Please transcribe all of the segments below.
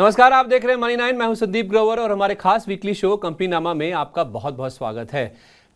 नमस्कार, आप देख रहे हैं मनी 9। मैं हूं संदीप ग्रोवर और हमारे खास वीकली शो कंपनी नामा में आपका बहुत बहुत स्वागत है।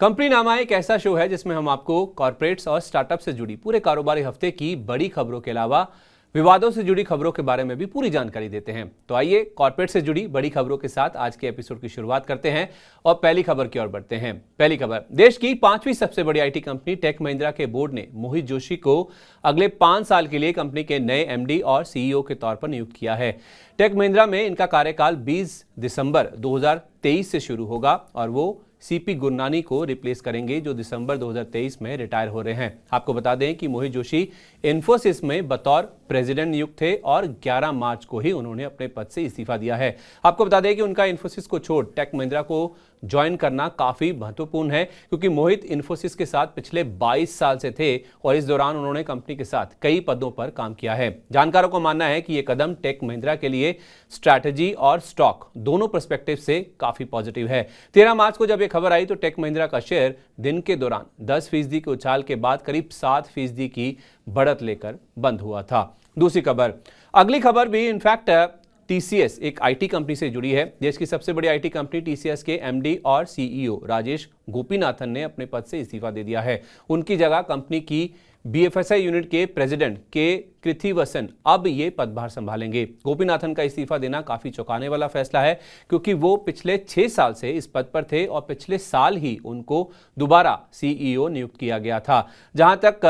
कंपनी नामा एक ऐसा शो है जिसमें हम आपको कॉर्पोरेट्स और स्टार्टअप से जुड़ी पूरे कारोबारी हफ्ते की बड़ी खबरों के अलावा विवादों से जुड़ी खबरों के बारे में भी पूरी जानकारी देते हैं। तो आइए कॉर्पोरेट से जुड़ी बड़ी खबरों के साथ आज के एपिसोड की शुरुआत करते हैं और पहली खबर की ओर बढ़ते हैं। पहली खबर, देश की 5वीं सबसे बड़ी आईटी कंपनी टेक महिंद्रा के बोर्ड ने मोहित जोशी को अगले 5 साल के लिए कंपनी के नए एमडी और सीईओ के तौर पर नियुक्त किया है। टेक महिंद्रा में इनका कार्यकाल 20 दिसंबर 2023 से शुरू होगा और वो सीपी गुरनानी को रिप्लेस करेंगे जो दिसंबर 2023 में रिटायर हो रहे हैं। आपको बता दें कि मोहित जोशी इन्फोसिस में बतौर प्रेसिडेंट नियुक्त थे और 11 मार्च को ही उन्होंने अपने पद से इस्तीफा दिया है। आपको बता दें कि उनका इन्फोसिस को छोड़ टेक महिंद्रा को ज्वाइन करना काफी महत्वपूर्ण है क्योंकि मोहित इन्फोसिस के साथ पिछले 22 साल से थे और इस दौरान उन्होंने कंपनी के साथ कई पदों पर काम किया है। जानकारों को मानना है कि यह कदम टेक महिंद्रा के लिए स्ट्रैटेजी और स्टॉक दोनों पर्सपेक्टिव से काफी पॉजिटिव है। 13 मार्च को जब यह खबर आई तो टेक महिंद्रा का शेयर दिन के दौरान 10% के उछाल के बाद करीब 7% की बढ़त लेकर बंद हुआ था। दूसरी खबर, अगली खबर भी इनफैक्ट टीसीएस एक आईटी कंपनी से जुड़ी है। देश की सबसे बड़ी आईटी कंपनी टीसीएस के एमडी और सीईओ राजेश गोपीनाथन ने अपने पद से इस्तीफा दे दिया है। उनकी जगह कंपनी की बीएफएसआई यूनिट के प्रेसिडेंट के कृथिवसन अब ये पदभार संभालेंगे। गोपीनाथन का इस्तीफा देना काफी चौंकाने वाला फैसला है क्योंकि वो पिछले 6 साल से इस पद पर थे और पिछले साल ही उनको दोबारा सीईओ नियुक्त किया गया था। जहां तक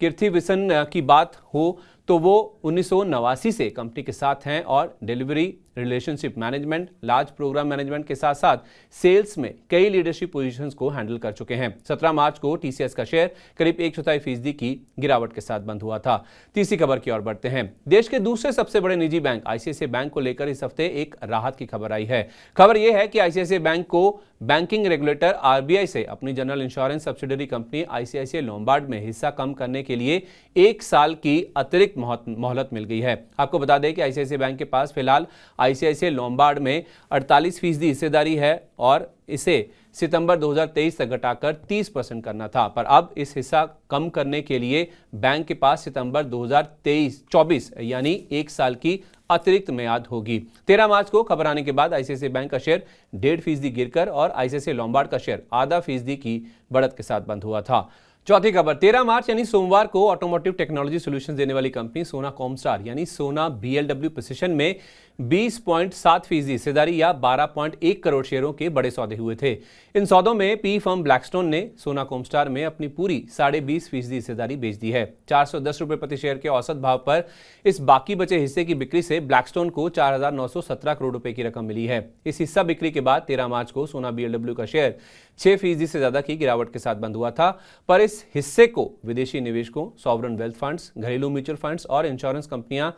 कृथिवसन की बात हो तो वो 1989 से कंपनी के साथ हैं और delivery, relationship management, large program management के साथ साथ सेल्स में कई लीडरशिप पोजीशंस को हैंडल कर चुके हैं। 17 मार्च को टीसीएस का शेयर करीब 1/4% की गिरावट के साथ बंद हुआ था। तीसरी खबर की ओर बढ़ते हैं। देश के दूसरे सबसे बड़े निजी बैंक आईसीआईसीआई बैंक को लेकर इस हफ्ते एक राहत की खबर आई है। खबर यह है कि आईसीआईसीआई बैंक को बैंकिंग रेगुलेटर आरबीआई से अपनी general insurance subsidiary company ICICI Lombard में हिस्सा कम करने के लिए 1 साल की अतिरिक्त मोहलत मिल गई है। आपको बता दें कि आईसीआईसीआई बैंक के पास फिलहाल आईसीआईसीआई लोम्बार्ड में 48% हिस्सेदारी है और इसे सितंबर 2023 तक घटाकर 30% करना था, पर अब इस हिस्सा कम करने के लिए बैंक के पास सितंबर 2024 यानी 1 साल की अतिरिक्त मियाद होगी। 13 मार्च को खबर आने के बाद आईसीआईसीआई बैंक का शेयर 1.5% गिरकर और आईसीआईसीआई लोम्बार्ड का शेयर 0.5% की बढ़त के साथ बंद हुआ था। चौथी खबर, 13 मार्च यानी सोमवार को ऑटोमोटिव टेक्नोलॉजी सॉल्यूशंस देने वाली कंपनी सोना कॉमस्टार यानी सोना बीएलडब्ल्यू प्रिसिशन में 20.7% हिस्सेदारी या 12.1 करोड़ शेयरों के बड़े सौदे हुए थे। इन सौदों में पी फर्म ब्लैकस्टोन ने सोना कॉमस्टार में अपनी पूरी 20.5% हिस्सेदारी बेच दी है। 410 रुपए प्रति शेयर के औसत भाव पर इस बाकी बचे हिस्से की बिक्री से ब्लैकस्टोन को 4,917 करोड़ रुपए की रकम मिली है। इस हिस्सा बिक्री के बाद 13 मार्च को सोना बीएलडब्ल्यू का शेयर 6% से ज्यादा की गिरावट के साथ बंद हुआ था, पर इस हिस्से को विदेशी निवेशकों, सॉवरन वेल्थ फंड्स, घरेलू म्यूचुअल फंड्स और इंश्योरेंस कंपनियां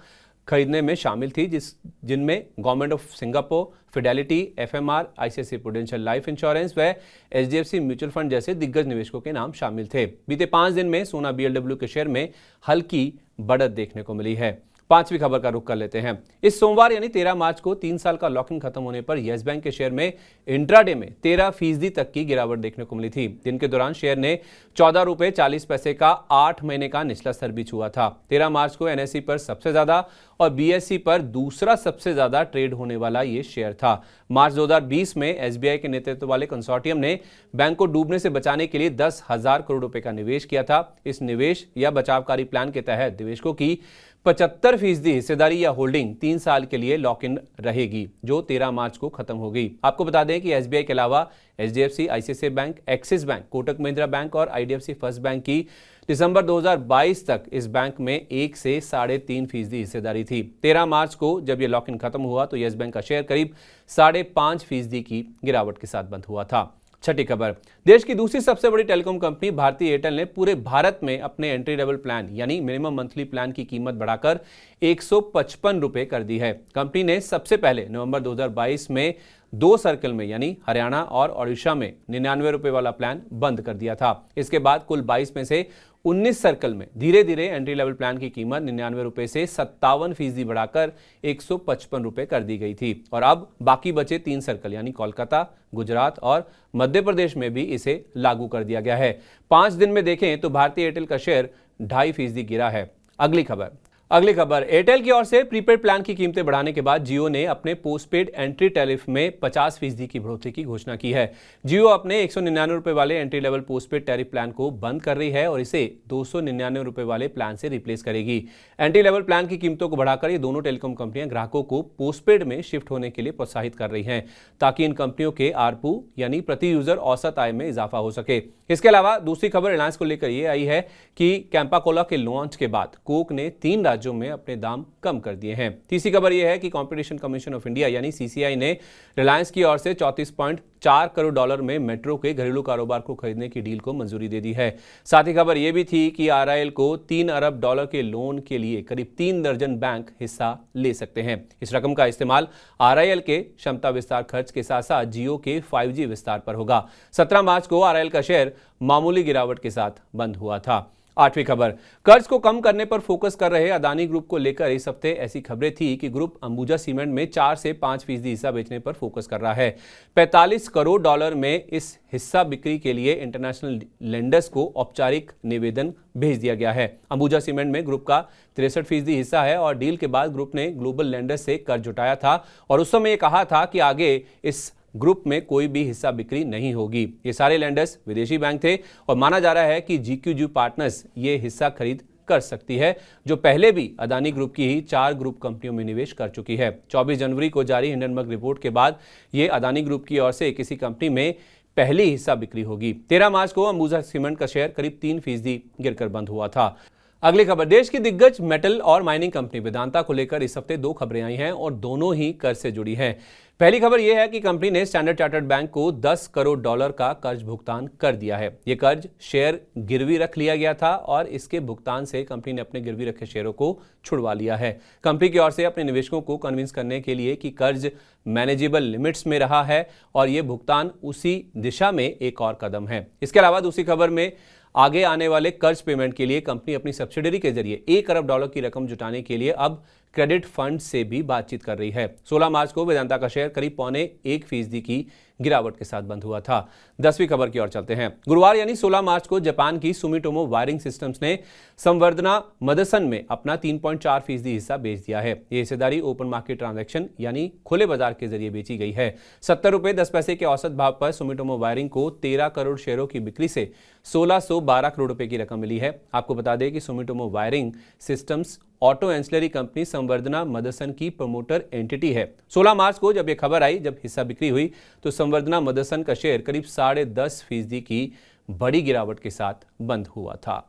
खरीदने में शामिल थी जिनमें government of Singapore, Fidelity, FMR, ICICI prudential life insurance व एचडीएफसी म्यूचुअल फंड जैसे दिग्गज निवेशकों के नाम शामिल थे। बीते 5 दिन में सोना बीएलडब्ल्यू के शेयर में हल्की बढ़त देखने को मिली है। पांचवी खबर का रुख कर लेते हैं। इस सोमवार यानी 13 मार्च को 3 साल का लॉक इन खत्म होने पर येस बैंक के शेयर में इंट्राडे में 13% तक की गिरावट देखने को मिली थी। दिन के दौरान शेयर ने 14 रुपए 40 पैसे का 8 महीने का निचला स्तर भी छुआ था। 13 मार्च को एनएसई पर सबसे ज्यादा और बीएसई पर दूसरा सबसे ज्यादा ट्रेड होने वाला ये शेयर था। मार्च 2020 में एसबीआई के नेतृत्व वाले कंसोर्टियम ने बैंक को डूबने से बचाने के लिए 10,000 करोड़ रुपए का निवेश किया था। इस निवेश या बचावकारी प्लान के तहत निवेशकों की 75% हिस्सेदारी या होल्डिंग 3 साल के लिए लॉक इन रहेगी जो 13 मार्च को खत्म हो गई। आपको बता दें कि एसबीआई के अलावा HDFC, ICICI bank, axis bank, Kotak Mahindra bank और आईडीएफसी फर्स्ट बैंक की दिसंबर 2022 तक इस बैंक में 1 से 3.5% हिस्सेदारी थी। 13 मार्च को जब यह लॉक इन खत्म हुआ तो येस बैंक का शेयर करीब 5.5% की गिरावट के साथ बंद हुआ था। छठी खबर, देश की दूसरी सबसे बड़ी टेलीकॉम कंपनी भारती एयरटेल ने पूरे भारत में अपने एंट्री लेवल प्लान यानी मिनिमम मंथली प्लान की कीमत बढ़ाकर 155 रुपए कर दी है। कंपनी ने सबसे पहले नवंबर 2022 में 2 सर्कल में यानी हरियाणा और ओडिशा में 99 रुपए वाला प्लान बंद कर दिया था। इसके बाद कुल 22 में से 19 सर्कल में धीरे धीरे एंट्री लेवल प्लान की कीमत 99 रुपए से 57% बढ़ाकर 155 रुपए कर दी गई थी और अब बाकी बचे 3 सर्कल यानी कोलकाता, गुजरात और मध्य प्रदेश में भी इसे लागू कर दिया गया है। 5 दिन में देखें तो भारतीय एयरटेल का शेयर 2.5% गिरा है। अगली खबर, अगली खबर, एयरटेल की ओर से प्रीपेड प्लान की कीमतें बढ़ाने के बाद जियो ने अपने पोस्टपेड एंट्री टैरिफ में 50% की बढ़ोतरी की घोषणा की है। जियो अपने 199 रुपए वाले entry level postpaid tariff plan को बंद कर रही है और इसे 299 रुपए वाले प्लान से रिप्लेस करेगी। एंट्री लेवल प्लान की कीमतों को बढ़ाकर ये दोनों टेलीकॉम कंपनियां ग्राहकों को पोस्टपेड में शिफ्ट होने के लिए प्रोत्साहित कर रही हैं, ताकि इन कंपनियों के आरपू यानी प्रति यूजर औसत आय में इजाफा हो सके। इसके अलावा दूसरी खबर रिलायंस को लेकर यह आई है कि कैंपा कोला के लॉन्च के बाद कोक ने 3 राज्यों में अपने दाम कम कर दिए हैं। तीसरी खबर यह है कि कंपटीशन कमीशन ऑफ इंडिया यानी सीसीआई ने रिलायंस की ओर से 34.4 करोड़ डॉलर में मेट्रो के घरेलू कारोबार को खरीदने की डील को मंजूरी दे दी है। साथ ही खबर यह भी थी कि आरआईएल को 3 अरब डॉलर के लोन के लिए करीब 3 दर्जन बैंक हिस्सा ले सकते हैं। इस रकम का इस्तेमाल आरआईएल के क्षमता विस्तार खर्च के साथ साथ जियो के 5G विस्तार पर होगा। 17 मार्च को आरआईएल का शेयर मामूली गिरावट के साथ बंद हुआ था। आठवीं खबर, कर्ज को कम करने पर फोकस कर रहे अदानी ग्रुप को लेकर इस हफ्ते ऐसी खबरें थी कि ग्रुप अंबुजा सीमेंट में 4 से 5% हिस्सा बेचने पर फोकस कर रहा है। 45 करोड़ डॉलर में इस हिस्सा बिक्री के लिए इंटरनेशनल लेंडर्स को औपचारिक निवेदन भेज दिया गया है। अंबुजा सीमेंट में ग्रुप का 63% हिस्सा है और डील के बाद ग्रुप ने ग्लोबल लेंडर्स से कर्ज उठाया था और उस समय यह कहा था कि आगे इस ग्रुप में कोई भी हिस्सा बिक्री नहीं होगी। ये सारे लेंडर्स विदेशी बैंक थे और माना जा रहा है कि जीक्यूजी पार्टनर्स ये हिस्सा खरीद कर सकती है, जो पहले भी अदानी ग्रुप की ही 4 ग्रुप कंपनियों में निवेश कर चुकी है। 24 जनवरी को जारी हिंडनबर्ग रिपोर्ट के बाद ये अदानी ग्रुप की ओर से किसी कंपनी में पहली हिस्सा बिक्री होगी। 13 मार्च को अंबुजा सीमेंट का शेयर करीब 3% गिरकर बंद हुआ था। अगली खबर, देश की दिग्गज मेटल और माइनिंग कंपनी वेदांता को लेकर इस हफ्ते 2 खबरें आई हैं और दोनों ही कर्ज से जुड़ी हैं। पहली खबर यह है कि कंपनी ने स्टैंडर्ड चार्टर्ड बैंक को 10 करोड़ डॉलर का कर्ज भुगतान कर दिया है। यह कर्ज शेयर गिरवी रख लिया गया था और इसके भुगतान से कंपनी ने अपने गिरवी रखे शेयरों को छुड़वा लिया है। कंपनी की ओर से अपने निवेशकों को कन्विंस करने के लिए कि कर्ज मैनेजेबल लिमिट्स में रहा है और यह भुगतान उसी दिशा में एक और कदम है। इसके अलावा दूसरी खबर में आगे आने वाले कर्ज पेमेंट के लिए कंपनी अपनी सब्सिडरी के जरिए 1 अरब डॉलर की रकम जुटाने के लिए अब क्रेडिट फंड से भी बातचीत कर रही है। 16 मार्च को वेदांता का शेयर करीब 0.25% की गिरावट के साथ बंद हुआ था। 10वीं खबर की ओर चलते हैं। गुरुवार यानी 16 मार्च को जापान की सुमिटोमो वायरिंग सिस्टम्स ने संवर्धना मदरसन में अपना 3.4% हिस्सा बेच दिया है। यह हिस्सेदारी ओपन मार्केट ट्रांजैक्शन यानी खुले बाजार के जरिए बेची गई है। 70 रुपये 10 पैसे के औसत भाव पर सुमिटोमो वायरिंग को 13 करोड़ शेयरों की बिक्री से 1612 करोड़ रुपए की रकम मिली है। आपको बता दें कि Sumitomo wiring systems auto ancillary company Samvardhana Motherson की प्रमोटर एंटिटी है। 16 मार्च को जब यह खबर आई, जब हिस्सा बिक्री हुई, तो संवर्धना मदरसन का शेयर करीब 10.5% की बड़ी गिरावट के साथ बंद हुआ था।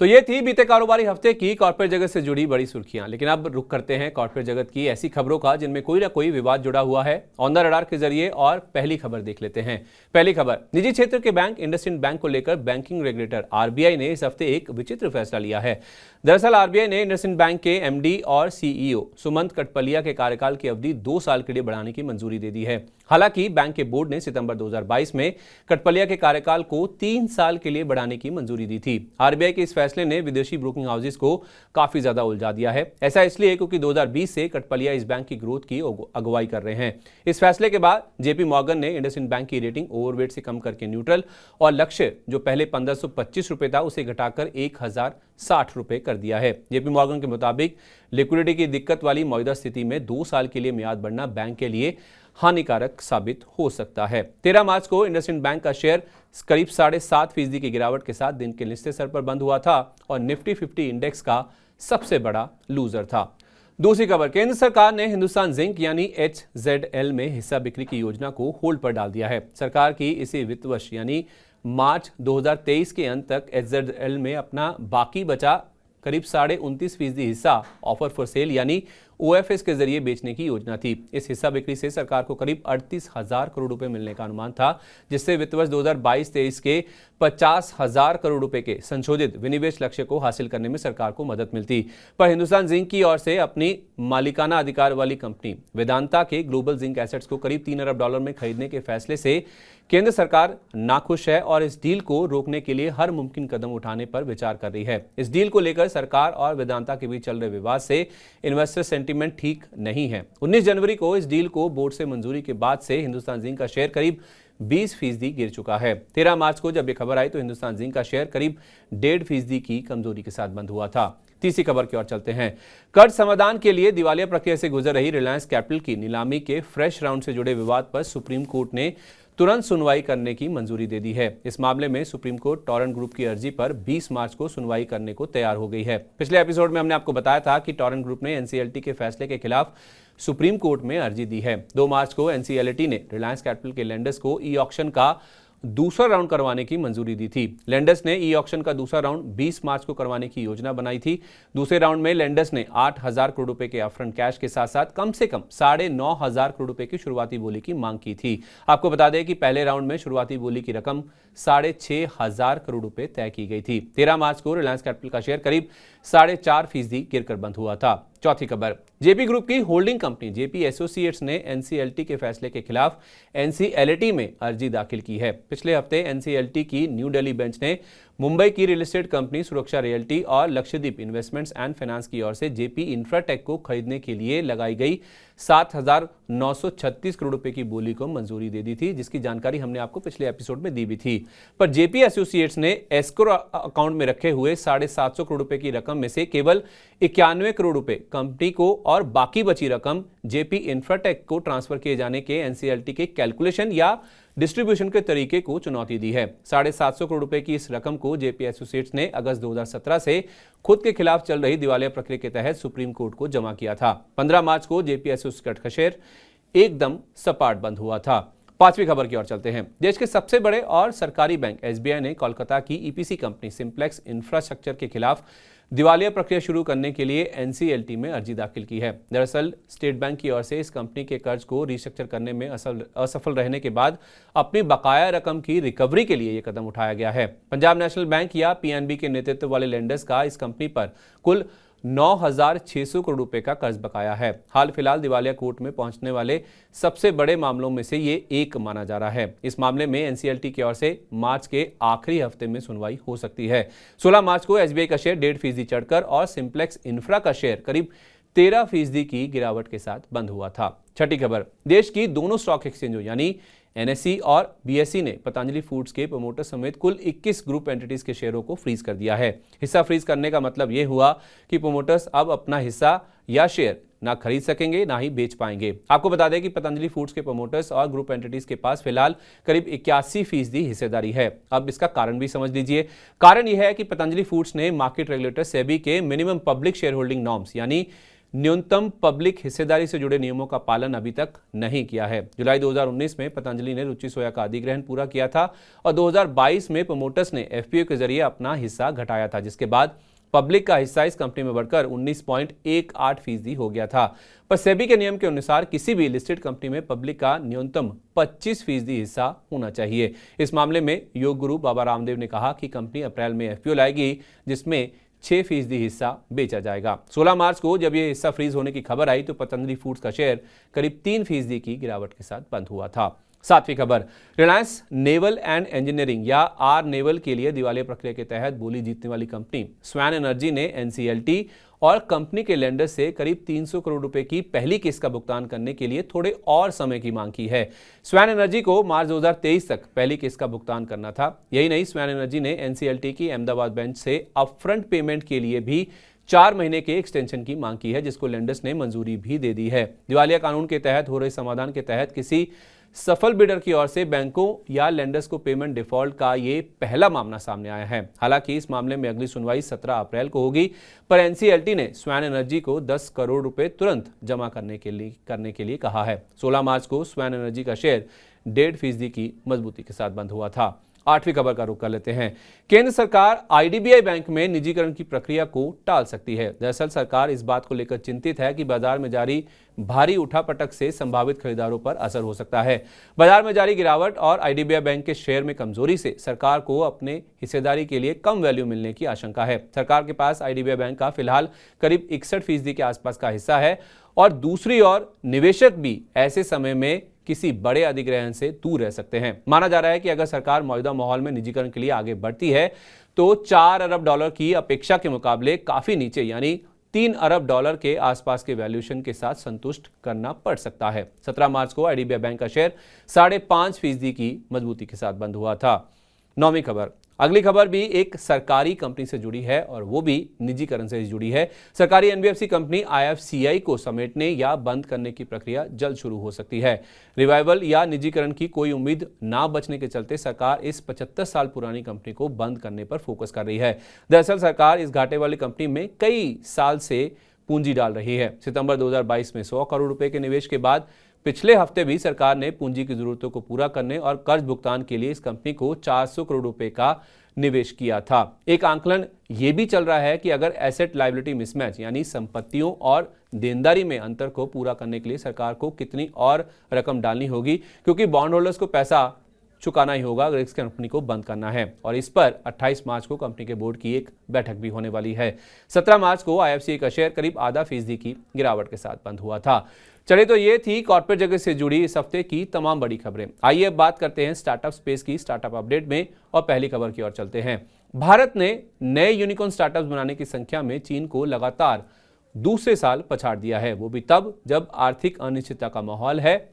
तो ये थी बीते कारोबारी हफ्ते की कॉर्पोरेट जगत से जुड़ी बड़ी सुर्खियां। लेकिन अब रुक करते हैं कॉर्पोरेट जगत की ऐसी खबरों का जिनमें कोई ना कोई विवाद जुड़ा हुआ है, ऑन द रडार के जरिए। और पहली खबर देख लेते हैं। पहली खबर, निजी क्षेत्र के बैंक इंडसइंड बैंक को लेकर बैंकिंग रेगुलेटर आरबीआई ने इस हफ्ते एक विचित्र फैसला लिया है। दरअसल आरबीआई ने इंडसइंड बैंक के एमडी और सीईओ सुमंत कटपलिया के कार्यकाल की अवधि 2 साल के लिए बढ़ाने की मंजूरी दे दी है। हालांकि बैंक के बोर्ड ने सितंबर 2022 में कटपलिया के कार्यकाल को 3 साल के लिए बढ़ाने की मंजूरी दी थी। आरबीआई के इस फैसले ने विदेशी ब्रोकिंग हाउसेस को काफी ज्यादा उलझा दिया है। ऐसा इसलिए क्योंकि 2020 से कटपलिया इस बैंक की ग्रोथ की अगुवाई कर रहे हैं। इस फैसले के बाद जेपी मॉर्गन ने इंडसइंड बैंक की रेटिंग ओवरवेट से कम करके न्यूट्रल और लक्ष्य जो पहले 1525 रुपए था उसे घटाकर 1060 रुपए कर दिया है। जेपी मॉर्गन के मुताबिक लिक्विडिटी की दिक्कत वाली मौजूदा स्थिति में 2 साल के लिए मियाद बढ़ना बैंक के लिए हानिकारक साबित हो सकता है। 13 मार्च को इंडसइंड बैंक का शेयर करीब 7.5% की गिरावट के साथ दिन के निचले स्तर पर बंद हुआ था और निफ्टी 50 इंडेक्स का सबसे बड़ा लूजर था। दूसरी खबर, केंद्र सरकार ने हिंदुस्तान जिंक यानी HZL में हिस्सा बिक्री की योजना को होल्ड पर डाल दिया है। सरकार की इसी वित्त वर्ष यानी मार्च 2023 के अंत तक HZL में अपना बाकी बचा करीब 29.5% हिस्सा ऑफर फॉर सेल यानी OFS के जरिए बेचने की योजना थी। इस हिस्सा बिक्री से सरकार को करीब 38,000 करोड़ रुपए मिलने का अनुमान था, जिससे वित्त वर्ष 2022-23 के 50,000 करोड़ रुपए के संशोधित विनिवेश लक्ष्य को हासिल करने में सरकार को मदद मिलती। पर हिंदुस्तान जिंक की ओर से अपनी मालिकाना अधिकार वाली कंपनी वेदांता के ग्लोबल जिंक एसेट्स को करीब 3 अरब डॉलर में खरीदने के फैसले से केंद्र सरकार नाखुश है और इस डील को रोकने के लिए हर मुमकिन कदम उठाने पर विचार कर रही है। इस डील को लेकर सरकार और वेदांता के बीच चल रहे विवाद से इन्वेस्टर सेंटीमेंट ठीक नहीं है। 19 जनवरी को इस डील को बोर्ड से मंजूरी के बाद से हिंदुस्तान जिंक का शेयर करीब 20% गिर चुका है। 13 मार्च को जब ये खबर आई तो हिंदुस्तान जिंक का शेयर करीब 1.5% की कमजोरी के साथ बंद हुआ था। तीसरी खबर की ओर चलते हैं। कर्ज समाधान के लिए दिवालिया प्रक्रिया से गुजर रही रिलायंस कैपिटल की नीलामी के फ्रेश राउंड से जुड़े विवाद पर सुप्रीम कोर्ट ने तुरंत सुनवाई करने की मंजूरी दे दी है। इस मामले में सुप्रीम कोर्ट टोरेंट ग्रुप की अर्जी पर 20 मार्च को सुनवाई करने को तैयार हो गई है। पिछले एपिसोड में हमने आपको बताया था कि टोरेंट ग्रुप ने एनसीएलटी के फैसले के खिलाफ सुप्रीम कोर्ट में अर्जी दी है। 2 मार्च को एनसीएलटी ने रिलायंस कैपिटल के लेंडर्स को ई ऑक्शन का दूसरा राउंड करवाने की मंजूरी दी थी। लेंडर्स ने ई ऑक्शन का दूसरा राउंड 20 मार्च को करवाने की योजना बनाई थी। दूसरे राउंड में लेंडर्स ने 8,000 करोड़ रुपए के अपफ्रंट कैश के साथ साथ कम से कम 9,500 करोड़ रुपए की शुरुआती बोली की मांग की थी। आपको बता दें कि पहले राउंड में शुरुआती बोली की रकम 6,500 करोड़ रुपए तय की गई थी। 13 मार्च को रिलायंस कैपिटल का शेयर करीब 4.5% गिरकर बंद हुआ था। चौथी खबर, जेपी ग्रुप की होल्डिंग कंपनी जेपी एसोसिएट्स ने एनसीएलटी के फैसले के खिलाफ एनसीएलटी में अर्जी दाखिल की है। पिछले हफ्ते एनसीएलटी की न्यू दिल्ली बेंच ने मुंबई की रियल एस्टेट कंपनी सुरक्षा रियल्टी और लक्षद्वीप इन्वेस्टमेंट्स एंड फाइनेंस की ओर से जेपी इंफ्राटेक को खरीदने के लिए लगाई गई 7,936 करोड़ रुपए की बोली को मंजूरी दे दी थी, जिसकी जानकारी हमने आपको पिछले एपिसोड में दी भी थी। पर जेपी एसोसिएट्स ने एस्क्रो अकाउंट में रखे हुए 750 करोड़ रुपए की रकम में से केवल 91 करोड़ रुपए कंपनी को और बाकी बची रकम जेपी इंफ्राटेक को ट्रांसफर किए जाने के एनसीएलटी के कैलकुलेशन या डिस्ट्रीब्यूशन के तरीके को चुनौती दी है। 750 करोड़ रुपए की इस रकम को जेपी एसोसिएट्स ने अगस्त 2017 से खुद के खिलाफ चल रही दिवालिया प्रक्रिया के तहत सुप्रीम कोर्ट को जमा किया था। 15 मार्च को जेपी एसोसिएट्स का शेयर एकदम सपाट बंद हुआ था। पांचवी खबर की ओर चलते हैं। देश के सबसे बड़े और सरकारी बैंक एसबीआई ने कोलकाता की ईपीसी कंपनी सिंप्लेक्स इंफ्रास्ट्रक्चर के खिलाफ दिवालिया प्रक्रिया शुरू करने के लिए एनसीएलटी में अर्जी दाखिल की है। दरअसल स्टेट बैंक की ओर से इस कंपनी के कर्ज को रिस्ट्रक्चर करने में असफल रहने के बाद अपनी बकाया रकम की रिकवरी के लिए यह कदम उठाया गया है। पंजाब नेशनल बैंक या पीएनबी के नेतृत्व वाले लेंडर्स का इस कंपनी पर कुल 9,600 करोड़ रुपए का कर्ज बकाया है। हाल फिलहाल दिवालिया कोर्ट में पहुंचने वाले सबसे बड़े मामलों में से ये एक माना जा रहा है। इस मामले में एनसीएलटी की ओर से मार्च के आखिरी हफ्ते में सुनवाई हो सकती है। 16 मार्च को एसबीआई का शेयर 1.5% चढ़कर और सिंप्लेक्स इंफ्रा का शेयर करीब 13% की गिरावट के साथ बंद हुआ था। छठी खबर, देश की दोनों स्टॉक एक्सचेंजों यानी एनएसई और बीएसई ने पतंजलि फूड्स के प्रमोटर समेत कुल 21 ग्रुप एंटिटीज के शेयरों को फ्रीज कर दिया है। हिस्सा फ्रीज करने का मतलब यह हुआ कि प्रमोटर्स अब अपना हिस्सा या शेयर ना खरीद सकेंगे ना ही बेच पाएंगे। आपको बता दें कि पतंजलि फूड्स के प्रमोटर्स और ग्रुप एंटिटीज के पास फिलहाल करीब 81% हिस्सेदारी है। अब इसका कारण भी समझ लीजिए। कारण यह है कि पतंजलि फूड्स ने मार्केट रेगुलेटर सेबी के minimum public share holding norms यानी न्यूनतम पब्लिक हिस्सेदारी से जुड़े नियमों का पालन अभी तक नहीं किया है। जुलाई 2019 में पतंजलि ने रुचि सोया का अधिग्रहण पूरा किया था और 2022 में प्रमोटर्स ने एफपीओ के जरिए अपना हिस्सा घटाया था, जिसके बाद पब्लिक का हिस्सा इस कंपनी में बढ़कर 19.18% हो गया था। पर सेबी के नियम के अनुसार किसी भी लिस्टेड कंपनी में पब्लिक का न्यूनतम 25% हिस्सा होना चाहिए। इस मामले में योग गुरु बाबा रामदेव ने कहा कि कंपनी अप्रैल में एफपीओ लाएगी जिसमें 6% हिस्सा बेचा जाएगा। 16 मार्च को जब यह हिस्सा फ्रीज होने की खबर आई तो पतंजलि फूड्स का शेयर करीब 3% की गिरावट के साथ बंद हुआ था। सातवीं खबर, रिलायंस नेवल एंड इंजीनियरिंग या आर नेवल के लिए दिवालिया प्रक्रिया के तहत बोली जीतने वाली कंपनी स्वैन एनर्जी ने एनसीएलटी और कंपनी के लेंडर से करीब 300 करोड़ रुपए की पहली किस्त का भुगतान करने के लिए थोड़े और समय की मांग की है। स्वैन एनर्जी को मार्च 2023 तक पहली किस्त का भुगतान करना था। यही नहीं, स्वैन एनर्जी ने एनसीएलटी की अहमदाबाद बेंच से अपफ्रंट पेमेंट के लिए भी 4 महीने के एक्सटेंशन की मांग की है, जिसको लेंडर्स ने मंजूरी भी दे दी है। दिवालिया कानून के तहत हो रहे समाधान के तहत किसी सफल बिडर की ओर से बैंकों या लेंडर्स को पेमेंट डिफॉल्ट का ये पहला मामला सामने आया है। हालांकि इस मामले में अगली सुनवाई 17 अप्रैल को होगी, पर एनसीएलटी ने स्वैन एनर्जी को 10 करोड़ रुपए तुरंत जमा करने के लिए कहा है। 16 मार्च को स्वैन एनर्जी का शेयर 1.5% की मजबूती के साथ बंद हुआ था। आठवीं खबर का रुख कर लेते हैं। केंद्र सरकार आईडीबीआई बैंक में निजीकरण की प्रक्रिया को टाल सकती है। दरअसल सरकार इस बात को लेकर चिंतित है कि बाजार में जारी भारी उठापटक से संभावित खरीदारों पर असर हो सकता है। बाजार में जारी गिरावट और आईडीबीआई बैंक के शेयर में कमजोरी से सरकार को अपने हिस्सेदारी के लिए कम वैल्यू मिलने की आशंका है। सरकार के पास आईडीबीआई बैंक का फिलहाल करीब 61% के आसपास का हिस्सा है और दूसरी ओर निवेशक भी ऐसे समय में किसी बड़े अधिग्रहण से दूर रह सकते हैं। माना जा रहा है कि अगर सरकार मौजूदा माहौल में निजीकरण के लिए आगे बढ़ती है तो $4 अरब की अपेक्षा के मुकाबले काफी नीचे यानी $3 अरब के आसपास के वैल्यूएशन के साथ संतुष्ट करना पड़ सकता है। 17 मार्च को आईडीबीआई बैंक का शेयर 5.5% की मजबूती के साथ बंद हुआ था। 9वीं खबर, अगली खबर भी एक सरकारी कंपनी से जुड़ी है और वो भी निजीकरण से जुड़ी है। सरकारी एनबीएफसी कंपनी आईएफसीआई को समेटने या बंद करने की प्रक्रिया जल्द शुरू हो सकती है। रिवाइवल या निजीकरण की कोई उम्मीद ना बचने के चलते सरकार इस 75 साल पुरानी कंपनी को बंद करने पर फोकस कर रही है। दरअसल सरकार इस घाटे वाली कंपनी में कई साल से पूंजी डाल रही है। सितंबर 2022 में 100 करोड़ रुपए के निवेश के बाद पिछले हफ्ते भी सरकार ने पूंजी की जरूरतों को पूरा करने और कर्ज भुगतान के लिए इस कंपनी को 400 करोड़ रुपए का निवेश किया था। एक आंकलन यह भी चल रहा है कि अगर एसेट लायबिलिटी मिसमैच यानी संपत्तियों और देनदारी में अंतर को पूरा करने के लिए सरकार को कितनी और रकम डालनी होगी, क्योंकि बॉन्ड होल्डर्स को पैसा चुकाना ही होगा अगर इस कंपनी को बंद करना है। और इस पर 28 मार्च को कंपनी के बोर्ड की एक बैठक भी होने वाली है। 17 मार्च को आईएफसीआई का शेयर करीब 0.5% की गिरावट के साथ बंद हुआ था। चलिए, तो ये थी कॉर्पोरेट जगत से जुड़ी इस हफ्ते की तमाम बड़ी खबरें। आइए अब बात करते हैं स्टार्टअप स्पेस की स्टार्टअप अपडेट में और पहली खबर की ओर चलते हैं। भारत ने नए यूनिकॉर्न स्टार्टअप्स बनाने की संख्या में चीन को लगातार दूसरे साल पछाड़ दिया है, वो भी तब जब आर्थिक अनिश्चितता का माहौल है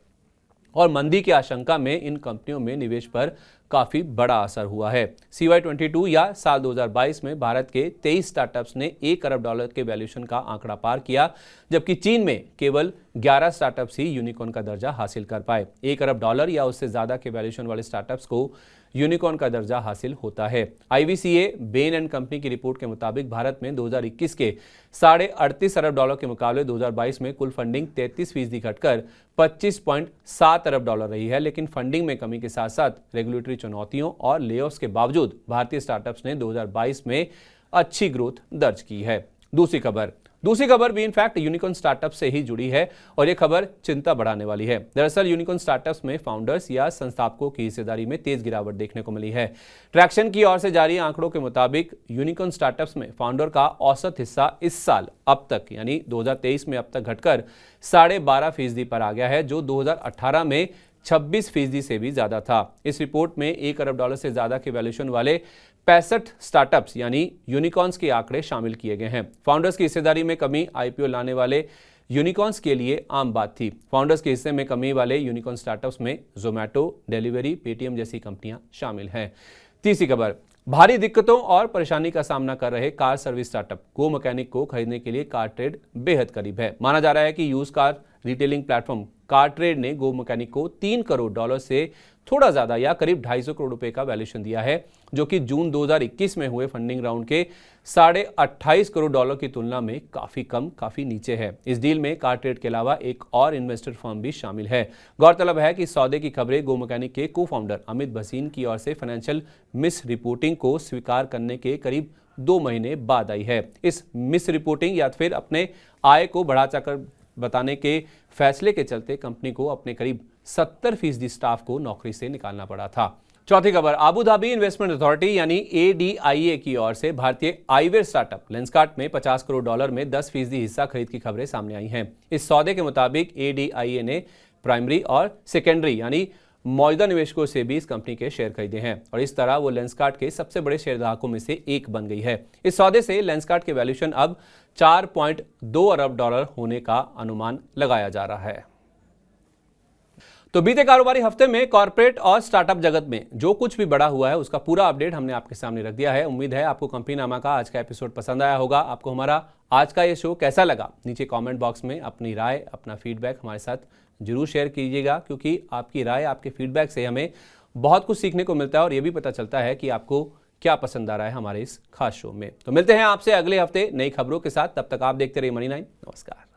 और मंदी की आशंका में इन कंपनियों में निवेश पर काफी बड़ा असर हुआ है। CY22 या साल 2022 में भारत के 23 स्टार्टअप्स ने $1 अरब के वैल्यूएशन का आंकड़ा पार किया, जबकि चीन में केवल 11 स्टार्टअप्स ही यूनिकॉर्न का दर्जा हासिल कर पाए। $1 अरब या उससे ज्यादा के वैल्यूएशन वाले स्टार्टअप्स को यूनिकॉर्न का दर्जा हासिल होता है। IVCA बेन एंड कंपनी की रिपोर्ट के मुताबिक भारत में 2021 के $38.5 अरब के मुकाबले 2022 में कुल फंडिंग 33% घटकर $25.7 अरब रही है। लेकिन फंडिंग में कमी के साथ साथ रेगुलेटरी चुनौतियों और लेऑफ्स के बावजूद भारतीय स्टार्टअप्स ने 2022 में अच्छी ग्रोथ दर्ज की है। दूसरी खबर भी इनफैक्ट यूनिकॉर्न स्टार्टअप से ही जुड़ी है और यह खबर चिंता बढ़ाने वाली है। दरअसल यूनिकॉर्न स्टार्टअप्स में फाउंडर्स या संस्थापकों की हिस्सेदारी में तेज गिरावट देखने को मिली है। ट्रैक्शन की ओर से जारी आंकड़ों के मुताबिक यूनिकॉर्न स्टार्टअप्स में फाउंडर का औसत हिस्सा इस साल अब तक यानी 2023 में अब तक घटकर 12.5% पर आ गया है, जो 2018 में 26% से भी ज्यादा था। इस रिपोर्ट में $1 अरब से ज्यादा के वैल्यूएशन वाले 65 स्टार्टअप्स यानी यूनिकॉर्न्स के आंकड़े शामिल किए गए हैं। फाउंडर्स की हिस्सेदारी में कमी आईपीओ लाने वाले यूनिकॉर्न्स के लिए आम बात थी। फाउंडर्स के हिस्से में कमी वाले यूनिकॉर्न स्टार्टअप्स में जोमैटो, डिलीवरी, पेटीएम जैसी कंपनियां शामिल हैं। तीसरी खबर, भारी दिक्कतों और परेशानी का सामना कर रहे कार सर्विस स्टार्टअप गो मैकेनिक को खरीदने के लिए कार ट्रेड बेहद करीब है। माना जा रहा है कि used car retailing platform car trade ने गो मैकेनिक को $3 करोड़ से थोड़ा ज्यादा या करीब 250 करोड़ रुपए का वैल्यूएशन दिया है, जो कि जून 2021 में हुए फंडिंग राउंड के $28.5 करोड़ की तुलना में काफी कम, काफी नीचे है। इस डील में कार ट्रेड के अलावा एक और इन्वेस्टर फर्म भी शामिल है। गौरतलब है कि सौदे की खबरें गो मैकेनिक के को फाउंडर अमित भसीन की ओर से फाइनेंशियल मिस रिपोर्टिंग को स्वीकार करने के करीब 2 महीने बाद आई है। इस मिस रिपोर्टिंग या फिर अपने आय को बढ़ा चढ़कर बताने के फैसले के चलते कंपनी को अपने करीब 70% स्टाफ को नौकरी से निकालना पड़ा था। चौथी खबर, अबू धाबी इन्वेस्टमेंट अथॉरिटी यानी ADIA की ओर से भारतीय आईवेयर स्टार्टअप लेंसकार्ट में $50 करोड़ में 10% हिस्सा खरीद की खबरें सामने आई हैं। इस सौदे के मुताबिक ADIA ने प्राइमरी और सेकेंडरी यानी मौजूदा निवेशकों से भी इस कंपनी के शेयर खरीदे हैं और इस तरह वो लेंसकार्ट के सबसे बड़े शेयरधारकों में से एक बन गई है। इस सौदे से लेंसकार्ट के वैल्यूएशन अब $4.2 अरब होने का अनुमान लगाया जा रहा है। तो बीते कारोबारी हफ्ते में कॉर्पोरेट और स्टार्टअप जगत में जो कुछ भी बड़ा हुआ है उसका पूरा अपडेट हमने आपके सामने रख दिया है। उम्मीद है आपको कंपनीनामा का आज का एपिसोड पसंद आया होगा। आपको हमारा आज का ये शो कैसा लगा, नीचे कमेंट बॉक्स में अपनी राय, अपना फीडबैक हमारे साथ जरूर शेयर कीजिएगा, क्योंकि आपकी राय, आपके फीडबैक से हमें बहुत कुछ सीखने को मिलता है और ये भी पता चलता है कि आपको क्या पसंद आ रहा है हमारे इस खास शो में। तो मिलते हैं आपसे अगले हफ्ते नई खबरों के साथ। तब तक आप देखते रहिए मनी 9। नमस्कार।